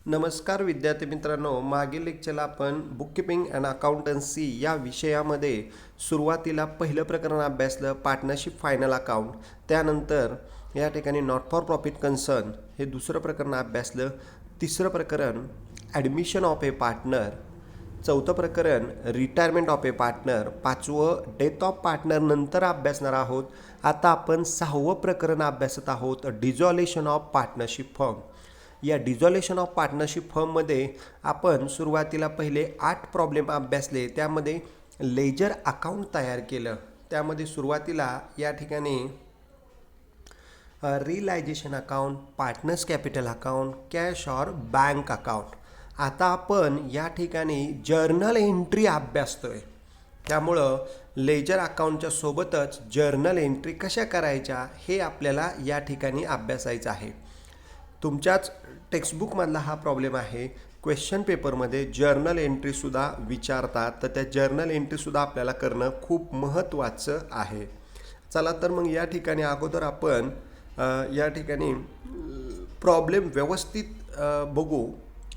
नमस्कार विद्यार्थी मित्रांनो, मागील लेक्चरला आपण बुककीपिंग अँड अकाउंटन्सी या विषयामध्ये सुरुवातीला पहिलं प्रकरण अभ्यासलं, पार्टनरशिप फायनल अकाउंट. त्यानंतर या ठिकाणी नॉट फॉर प्रॉफिट कन्सर्न हे दुसरं प्रकरण अभ्यासलं. तिसरं प्रकरण ॲडमिशन ऑफ ए पार्टनर. चौथं प्रकरण रिटायरमेंट ऑफ ए पार्टनर. पाचवं डेथ ऑफ पार्टनर नंतर अभ्यासणार आहोत. आता आपण सहावं प्रकरण अभ्यासत आहोत, डिझॉल्युशन ऑफ पार्टनरशिप फर्म. या डिझॉल्युशन ऑफ पार्टनरशिप फर्ममध्ये आपण सुरुवातीला पहिले 8 प्रॉब्लेम अभ्यासले. त्यामध्ये लेजर अकाउंट तयार केलं. त्यामध्ये सुरुवातीला या ठिकाणी realisation account, partners capital account, cash or bank account. आता आपण या ठिकाणी जर्नल एंट्री अभ्यासतोय. त्यामुळं लेजर अकाउंटच्या सोबतच जर्नल एंट्री कशा करायच्या हे आपल्याला या ठिकाणी अभ्यासायचं आहे. तुमच्याच टेक्स्टबुकमधला हा प्रॉब्लेम आहे. क्वेश्चन पेपरमध्ये जर्नल एंट्रीसुद्धा विचारतात, तर त्या जर्नल एंट्रीसुद्धा आपल्याला करणं खूप महत्त्वाचं आहे. चला तर मग या ठिकाणी अगोदर आपण या ठिकाणी प्रॉब्लेम व्यवस्थित बघू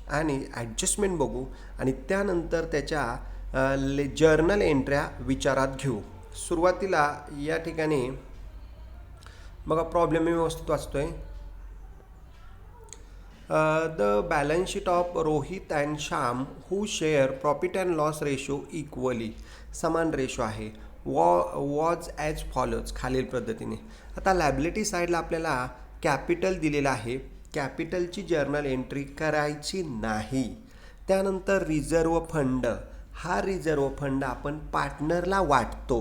आणि ॲडजस्टमेंट बघू आणि त्यानंतर त्याच्या जर्नल एंट्र्या विचारात घेऊ. सुरुवातीला या ठिकाणी बघा, प्रॉब्लेम मी व्यवस्थित वाचतोय. The balance sheet of Rohit and Shyam who share profit and loss ratio equally, समान रेशो आहे, was as follows, खालील पद्धतीने. आता लायबिलिटी साईडला आपल्याला कॅपिटल दिलेलं आहे. कॅपिटलची जर्नल एंट्री करायची नाही. त्यानंतर रिझर्व फंड, हा रिझर्व फंड आपण पार्टनरला वाटतो.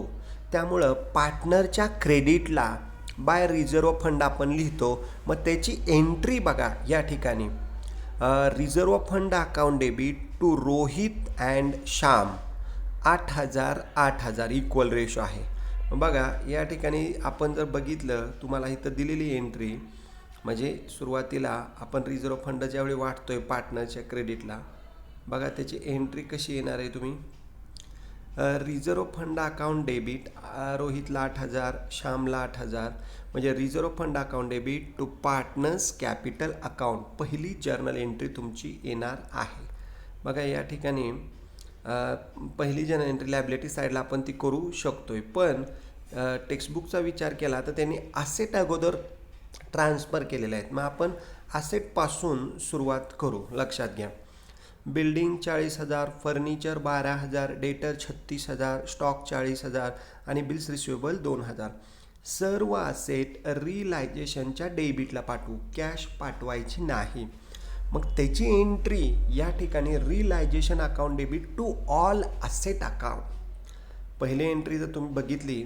त्यामुळं पार्टनरच्या क्रेडिटला बाय रिझर्व फंड आपण लिहितो. मग त्याची एंट्री बघा या ठिकाणी, reserve fund account debit to Rohit and Shyam 8,000 equal ratio आहे. बघा या ठिकाणी आपण जर बघितलं, तुम्हाला इथं दिलेली एंट्री म्हणजे सुरुवातीला आपण रिझर्व फंड ज्यावेळी वाटतोय पार्टनरच्या क्रेडिटला, बघा त्याची एंट्री कशी येणार आहे. तुम्ही रिझर्व फंड अकाउंट डेबिट रोहितला 8,000, श्यामला 8,000, म्हणजे reserve fund account debit to partners capital account पहिली जर्नल एंट्री तुमची येणार आहे. बघा या ठिकाणी पहिली जर्नल एंट्री लायबिलिटी साईडला आपण ती करू शकतोय, पण टेक्स्टबुकचा विचार केला तर त्यांनी असेट अगोदर ट्रान्सफर केलेले आहेत. मग आपण असेटपासून सुरुवात करू. लक्षात घ्या, बिल्डिंग 40,000, फर्निचर 12,000, डेटर 36,000, स्टॉक 40,000 आणि बिल्स रिसिवेबल 2,000. सर्व असेट रियलायझेशनच्या डेबिटला पाठवू, कॅश पाठवायची नाही. मग त्याची एंट्री या ठिकाणी realisation account debit to all asset account. पहिली एंट्री जर तुम्ही बघितली,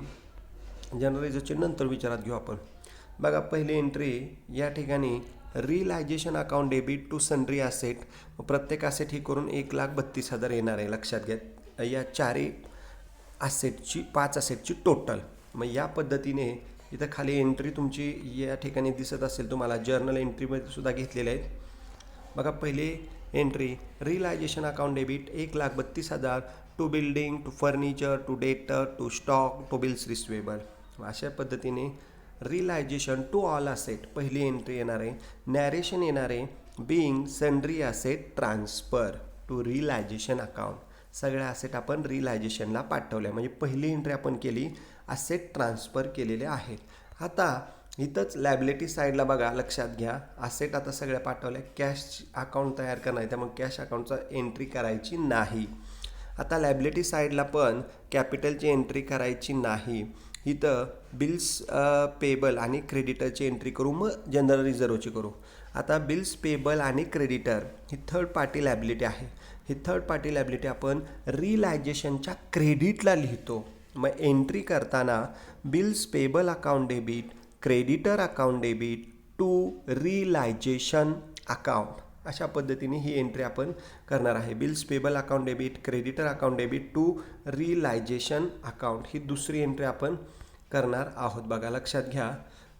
जनरलायझेशन नंतर विचारात घेऊ आपण. बघा पहिली एंट्री या ठिकाणी realisation account debit to sundry asset. प्रत्येक असेट ही करून 1,32,000 येणार आहे. लक्षात घ्या या 5 असेटची टोटल. मग या पद्धतीने इथं खाली एंट्री तुमची या ठिकाणी दिसत असेल तुम्हाला, जर्नल एंट्रीमध्ये सुद्धा घेतलेल्या आहेत. बघा पहिली entry realisation account debit 1,32,000 to building, to furniture, to debtor, to stock, to bills receivable. अशा पद्धतीने रियलायझेशन टू ऑल असेट पहिली एंट्री येणार आहे. नॅरेशन येणार आहे, being sundry asset transfer to realisation account. सगळ्या असेट आपण रियलायझेशनला पाठवल्या, म्हणजे पहिली एंट्री आपण केली, असेट ट्रान्सफर केलेले आहेत. आता इथंच लायबिलिटी साईडला बघा, लक्षात घ्या, असेट आता सगळ्या पाठवल्या, कॅश अकाउंट तयार करणार आहे, त्यामुळे कॅश अकाउंटचा एंट्री करायची नाही. आता लायबिलिटी साईडला पण कॅपिटलची एंट्री करायची नाही. इथं बिल्स पेबल आणि क्रेडिटरची एंट्री करू, मग जनरल रिझर्वची करू. आता बिल्स पेबल आणि क्रेडिटर ही थर्ड पार्टी लायबिलिटी आहे. ही थर्ड पार्टी लायबिलिटी आपण रियलायझेशनच्या क्रेडिटला लिहितो. मग एंट्री करताना bills payable account debit, creditor account debit to realisation account, अशा पद्धतीने ही एंट्री आपण करणार आहे. Bills payable account debit, creditor account debit to realisation account, ही दुसरी एंट्री आपण करणार आहोत. बघा लक्षात घ्या,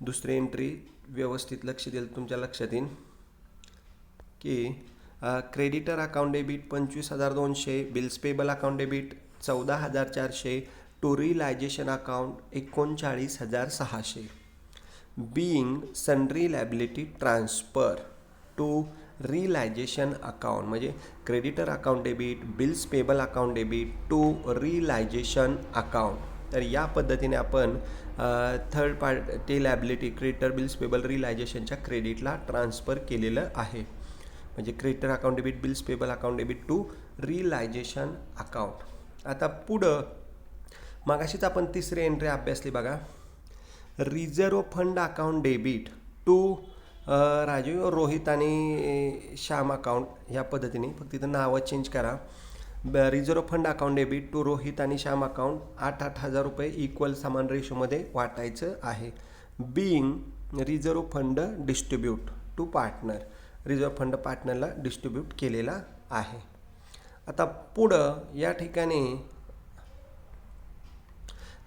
दुसरी एंट्री व्यवस्थित लक्ष दिलं तुमच्या लक्षात येईल की creditor account debit 25,200, bills payable account debit 14,400, to realisation account 39,600. Being sundry liability transfer to realisation account, म्हणजे creditor account debit, bills payable account debit to realisation account. तर या पद्धतीने आपण third party liability creditor bills payable रिलायझेशनच्या क्रेडिटला transfer केलेलं आहे. म्हणजे creditor account debit, bills payable account debit to realisation account. आता पुढं मगाशीच आपण तिसरी एंट्री अभ्यासली बघा, reserve fund account debit to Raju, Rohit आणि श्याम अकाउंट. ह्या पद्धतीने फक्त तिथं नावं चेंज करा. Reserve fund account debit to Rohit आणि श्याम अकाउंट 8,000 रुपये इक्वल समान रेशोमध्ये वाटायचं आहे. Being reserve fund distribute to partner, reserve fund पार्टनरला डिस्ट्रीब्यूट केलेला आहे. आता पुढं या ठिकाणी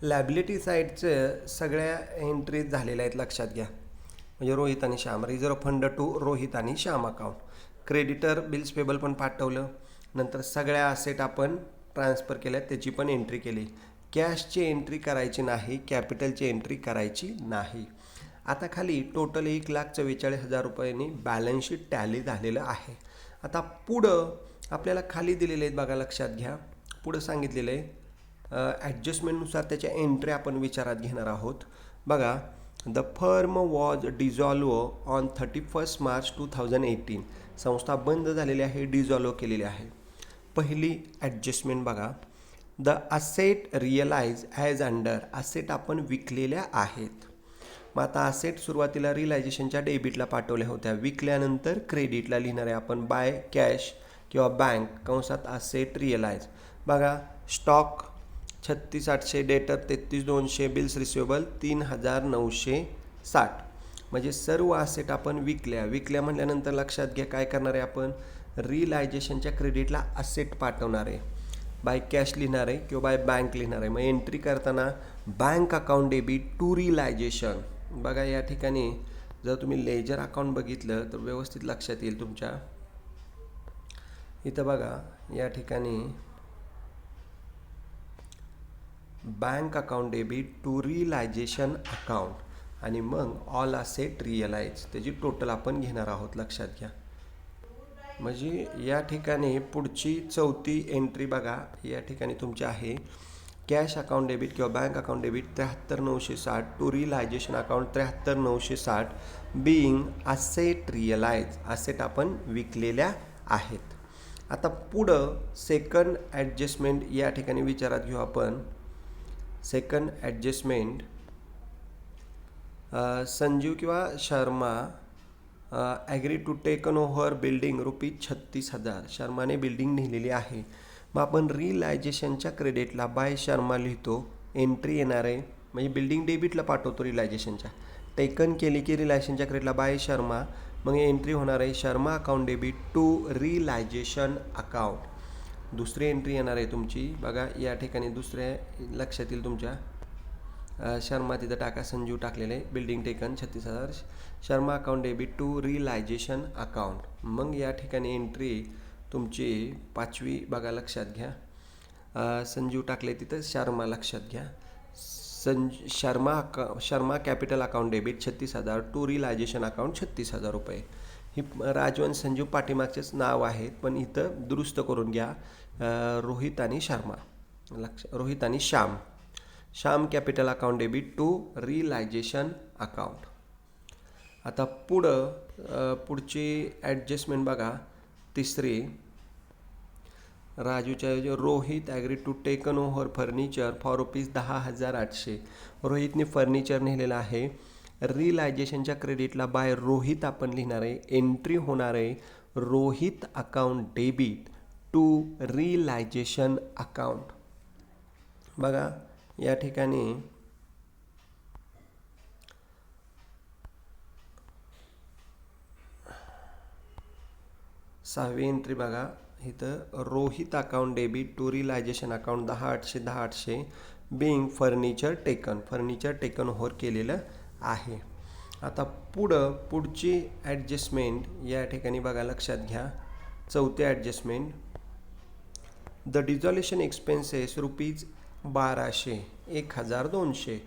लॅबिलिटी साईडचं सगळ्या एंट्रीज झालेल्या आहेत, लक्षात घ्या. म्हणजे रोहित आणि Shyam, reserve fund to Rohit आणि Shyam account. Creditor bills payable पण पाठवलं. नंतर सगळ्या असेट आपण ट्रान्सफर केल्या, त्याची पण एंट्री केली. कॅशची एंट्री करायची नाही, कॅपिटलची एंट्री करायची नाही. आता खाली टोटल 1,44,000 रुपयांनी बॅलन्स शीट टॅली झालेलं आहे. आता पुढं आपल्याला खाली दिलेले आहेत बघा, लक्षात घ्या. पुढं सांगितलेलं आहे ॲडजस्टमेंटनुसार त्याच्या एंट्री आपण विचारात घेणार आहोत. बघा, the firm was dissolve on 31 March 2018. संस्था बंद झालेली आहे, डिझॉल्व्ह केलेली आहे. पहिली ॲडजस्टमेंट बघा, the asset realise as under, asset आपण विकलेल्या आहेत. मग आता असेट सुरुवातीला रिलायझेशनच्या डेबिटला पाठवल्या होत्या, विकल्यानंतर क्रेडिटला लिहिणार आहे आपण बाय कॅश किंवा बँक कंसात असेट रिअलाइज. बघा, स्टॉक 36,800, डेटर 33,200, बिल्स रिसिवेबल 3,960. म्हणजे सर्व असेट आपण विकल्या म्हटल्यानंतर लक्षात घ्या काय करणार आहे आपण, रिलायझेशनच्या क्रेडिटला असेट पाठवणार आहे, बाय कॅश लिहिणार आहे किंवा बाय बँक लिहिणार आहे. मग एंट्री करताना bank account debit to realisation. बघा, या ठिकाणी जर तुम्ही लेजर अकाउंट बघितलं तर व्यवस्थित लक्षात येईल तुमच्या. इथं बघा, या ठिकाणी bank account debit to realisation account आणि मग ऑल असेट रिअलाइज, त्याची टोटल आपण घेणार आहोत, लक्षात घ्या. म्हणजे या ठिकाणी पुढची चौथी एंट्री बघा, या ठिकाणी तुमची आहे कॅश अकाउंट डेबिट किंवा bank account debit 73,960 to realisation account 73,960 being asset realise, asset आपण विकलेल्या आहेत. आता पुढं सेकंड ॲडजस्टमेंट या ठिकाणी विचारात घेऊ आपण. सेकंड ॲडजस्टमेंट, संजीव किंवा Sharma agree to taken over building ₹36,000. शर्माने बिल्डिंग लिहिलेली आहे. मग आपण रिलायझेशनच्या क्रेडिटला बाय शर्मा लिहितो, एंट्री येणार आहे म्हणजे बिल्डिंग डेबिटला पाठवतो रिलायझेशनच्या. टेकन केली की रिलायझेशनच्या क्रेडिटला बाय शर्मा, मग एंट्री होणार आहे Sharma account debit to realisation account. दुसरी एंट्री येणार आहे तुमची. बघा, या ठिकाणी दुसऱ्या लक्षात येईल तुमच्या, शर्मा तिथं टाका, संजीव टाकलेले आहे, building taken 36,000, Sharma account debit to realisation account. मग या ठिकाणी एंट्री तुमची पाचवी बघा, लक्षात घ्या, संजीव टाकले तिथं, शर्मा लक्षात घ्या. Sharma capital account debit 36,000 to realisation account 36,000 रुपये. ही राजवंश संजीव पाठीमागचेच नाव आहेत, पण इथं दुरुस्त करून घ्या, रोहित आणि शर्मा, रोहित आणि Shyam capital account debit to realisation account. आता पुढची ॲडजस्टमेंट बघा, तिसरी, राजूच्या Rohit agree to taken over furniture for ₹10,800. रोहितने फर्निचर नेलेलं आहे. रिलायझेशनच्या क्रेडिटला बाय रोहित आपण लिहिणार आहे, एंट्री होणार आहे Rohit account debit to realisation account. बघा, या ठिकाणी सहावी एंट्री बघा, इथं Rohit account debit to realisation account 10,800 being furniture taken over केलेलं आहे. आता पुढची ॲडजस्टमेंट या ठिकाणी बघा, लक्षात घ्या, चौथी ॲडजस्टमेंट, द डिझॉल्युशन एक्सपेन्सेस ₹1200, 1,200.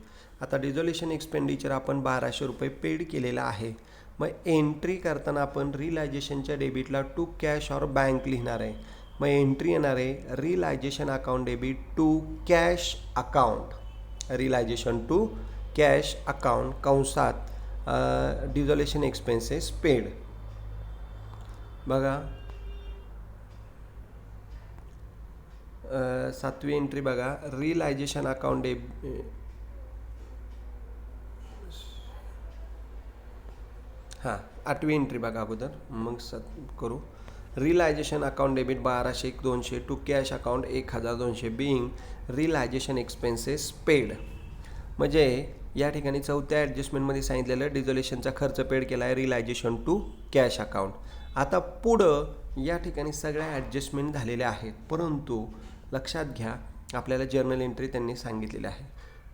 आता डिझॉल्युशन एक्सपेंडिचर आपण ₹1200 पेड केलेला आहे. मग एंट्री करताना आपण रिलायझेशनच्या डेबिटला टू कॅश ऑर बँक लिहिणार आहे. मग एंट्री येणार आहे realisation account debit to cash account, realisation to cash account कंसात डिझोल्युशन एक्सपेन्सेस पेड. बघा 7वी एंट्री बघा, रिलायझेशन अकाउंट हां 8वी एंट्री बघा अगोदर, मग करू. Realisation account debit 1200 to cash account 1200 being realisation expenses paid. म्हणजे या ठिकाणी चौथ्या ॲडजस्टमेंटमध्ये सांगितलेलं डिझोल्युशनचा खर्च पेड केला आहे रिलायझेशन टू कॅश अकाउंट. आता पुढं या ठिकाणी सगळ्या ॲडजस्टमेंट झालेल्या आहेत, परंतु लक्षात घ्या आपल्याला जर्नल एंट्री त्यांनी सांगितलेली आहे.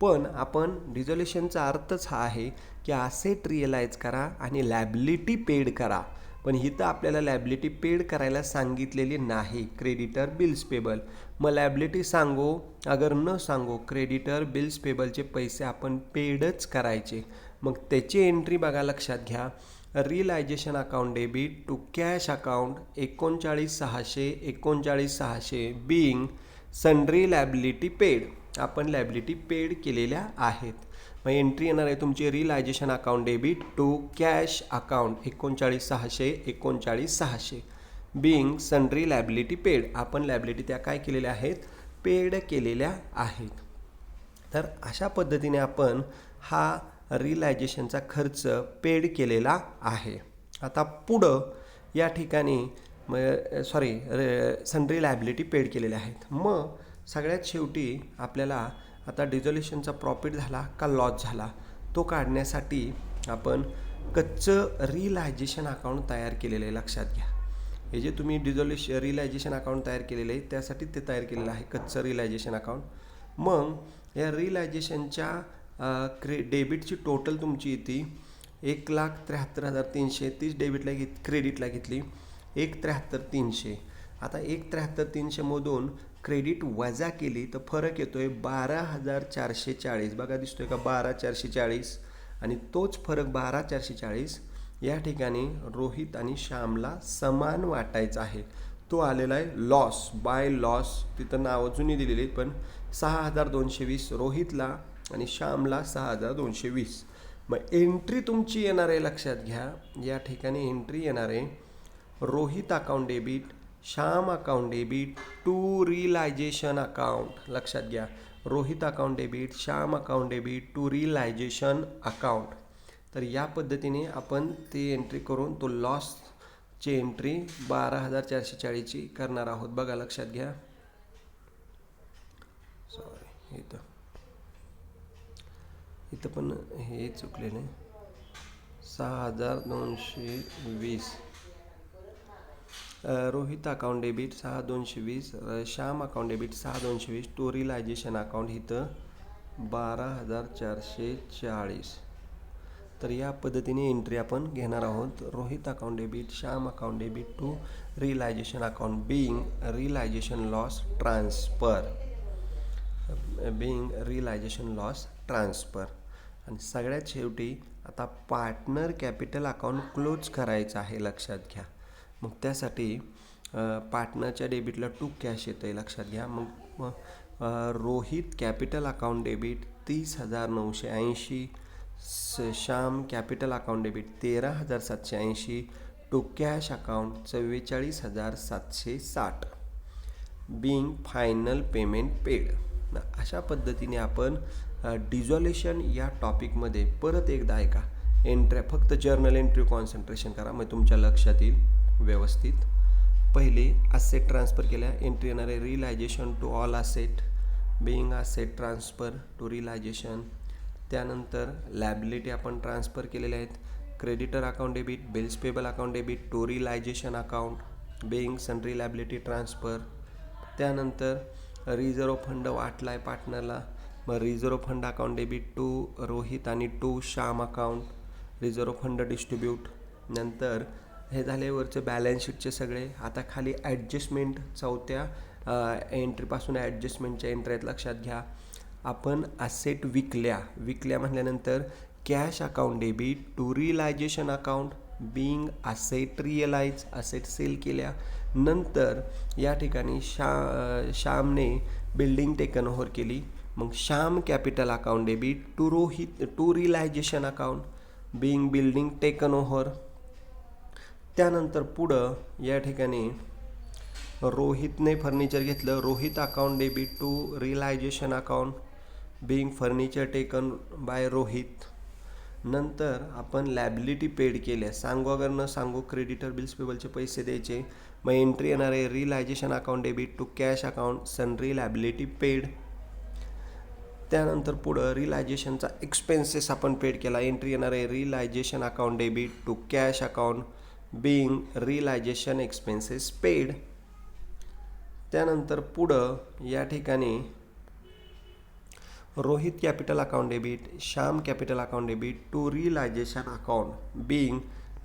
पण आपण डिझोल्युशनचा अर्थच हा आहे की असेट रिअलाइज करा आणि लॅबिलिटी पेड करा. पण इथं आपल्याला लॅबिलिटी पेड करायला सांगितलेली नाही. क्रेडिटर बिल्स पेबल, मग लॅबिलिटी सांगो अगर न सांगो क्रेडिटर बिल्स पेबलचे पैसे आपण पेडच करायचे. मग त्याची एंट्री बघा लक्षात घ्या, realisation account debit to cash account 39,600 being sundry liability paid, आपण लॅबिलिटी पेड केलेल्या आहेत. मग एंट्री येणार आहे तुमची realisation account debit to cash account 39,600 being sundry liability paid, आपण लॅबिलिटी त्या काय केलेल्या आहेत, पेड केलेल्या आहेत. तर अशा पद्धतीने आपण हा रिलायझेशनचा खर्च पेड केलेला आहे. आता पुढं या ठिकाणी सन्ड्री लॅबिलिटी पेड केलेल्या आहेत. मग सगळ्यात शेवटी आपल्याला आता डिझोल्युशनचा प्रॉफिट झाला का लॉस झाला तो काढण्यासाठी आपण कच्चं रिलायझेशन अकाउंट तयार केलेलं आहे. लक्षात घ्या, हे जे तुम्ही रिलायझेशन अकाउंट तयार केलेलं आहे त्यासाठी ते तयार केलेलं आहे कच्चं रिलायझेशन अकाउंट. मग या रिलायझेशनच्या डेबिटची टोटल तुमची येते 1,73,300, तीच डेबिटला क्रेडिटला घेतली 1,73,300. आता 1,73,300मधून क्रेडिट वजा केली तर फरक येतो आहे 12,440. बघा दिसतोय का 12,440, आणि तोच फरक 12,440 या ठिकाणी रोहित आणि श्यामला समान वाटायचा आहे. तो आलेला आहे लॉस बाय लॉस, तिथं नावं जुनी दिलेली आहेत पण 6,220 रोहितला आणि श्यामला 6,220. मग एंट्री तुमची येणार आहे लक्षात घ्या, या ठिकाणी एंट्री येणार आहे Rohit account debit Shyam account debit to realisation account. लक्षात घ्या Rohit account debit Shyam account debit to realisation account. तर या पद्धतीने आपण ती एंट्री करून तो लॉसची एंट्री 12,440ची करणार आहोत. बघा लक्षात घ्या, सॉरी इथं पण हे चुकलेलं आहे, 6,220 Rohit account debit 6,220 Shyam account debit 6,220 to realisation account इथं 12,440. तर या पद्धतीने एंट्री आपण घेणार आहोत. Rohit account debit Shyam account debit to realisation account being realisation loss transfer. आणि सगळ्यात शेवटी आता पार्टनर कॅपिटल अकाउंट क्लोज करायचं आहे. लक्षात घ्या, मग त्यासाठी पार्टनरच्या डेबिटला टू कॅश येतं आहे. लक्षात घ्या, मग Rohit capital account debit 30,980 Shyam capital account debit 13,780 to cash account 44,760 being final payment paid. अशा पद्धतीने आपण डिझोल्युशन या टॉपिकमध्ये परत एकदा ऐका, एंट्र्या फक्त जर्नल एंट्री कॉन्सन्ट्रेशन करा, मग तुमच्या लक्षात येईल व्यवस्थित. पहिले असेट ट्रान्सफर केल्या, एंट्री येणार आहे realisation to all asset being asset transfer to realisation. त्यानंतर लॅबिलिटी आपण ट्रान्सफर केलेल्या आहेत, creditor account debit bills payable account debit to realisation account being sundry liability transfer. त्यानंतर रिझर्व फंड वाटला आहे पार्टनरला, मग reserve fund account debit to Rohit आणि to Shyam account reserve fund distribute. नंतर हे झाले वरचे बॅलन्स शीटचे सगळे. आता खाली ॲडजस्टमेंट चौथ्या एंट्रीपासून ॲडजस्टमेंटच्या एंट्री आहेत. लक्षात घ्या, आपण असेट विकल्या म्हटल्यानंतर cash account debit to realisation account being asset realise, asset sale केल्या. नंतर या ठिकाणी श्यामने बिल्डिंग टेकन ओव्हर केली. मग Shyam capital account debit to Rohit to realisation account being building taken over. त्यानंतर पुढं या ठिकाणी रोहितने फर्निचर घेतलं. Rohit account debit to realisation account being furniture taken by Rohit. नंतर आपण लॅबिलिटी पेड केल्या. सांगू अगर न सांगू क्रेडिटर बिल्स पेबलचे पैसे द्यायचे. मग एंट्री येणार आहे realisation account debit to cash account sundry liability paid. त्यानंतर पुढं रिअलायझेशनचा एक्सपेन्सेस आपण पेड केला. एंट्री येणार आहे realisation account debit to cash account being realisation expenses paid. त्यानंतर पुढं या ठिकाणी Rohit capital account debit Shyam capital account debit to realisation account being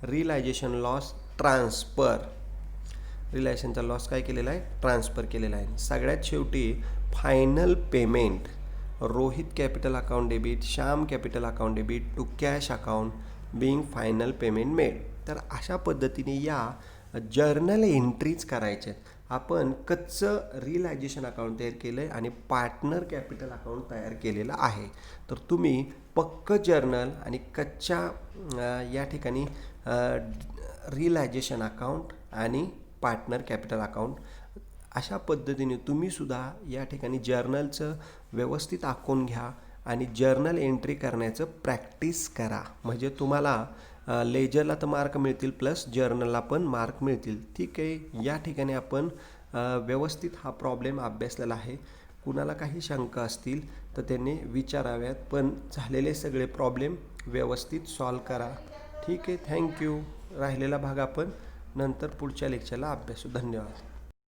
realisation loss transfer. रिअलायझेशनचा लॉस काय केलेला आहे, ट्रान्सफर केलेला आहे. सगळ्यात शेवटी final payment Rohit capital account debit Shyam capital account debit to cash account being final payment made. तर अशा पद्धतीने या जर्नल एंट्रीज करायच्या. आपण कच्चं रिअलायझेशन अकाउंट तयार केलं आहे आणि पार्टनर कॅपिटल अकाउंट तयार केलेलं आहे. तर तुम्ही पक्कं जर्नल आणि कच्च्या या ठिकाणी रिअलायझेशन अकाउंट आणि पार्टनर कॅपिटल अकाउंट अशा पद्धतीने तुम्हीसुद्धा या ठिकाणी जर्नलचं व्यवस्थित आखून घ्या आणि जर्नल एंट्री करण्याचं प्रॅक्टिस करा. म्हणजे तुम्हाला लेजरला तर मार्क मिळतील प्लस जर्नलला पण मार्क मिळतील. ठीक आहे, या ठिकाणी आपण व्यवस्थित हा प्रॉब्लेम अभ्यासलेला आहे. कुणाला काही शंका असतील तर त्यांनी विचाराव्यात, पण झालेले सगळे प्रॉब्लेम व्यवस्थित सॉल्व करा. ठीक आहे, थँक्यू. राहिलेला भाग आपण नंतर पुढच्या लेक्चरला अभ्यासू. धन्यवाद.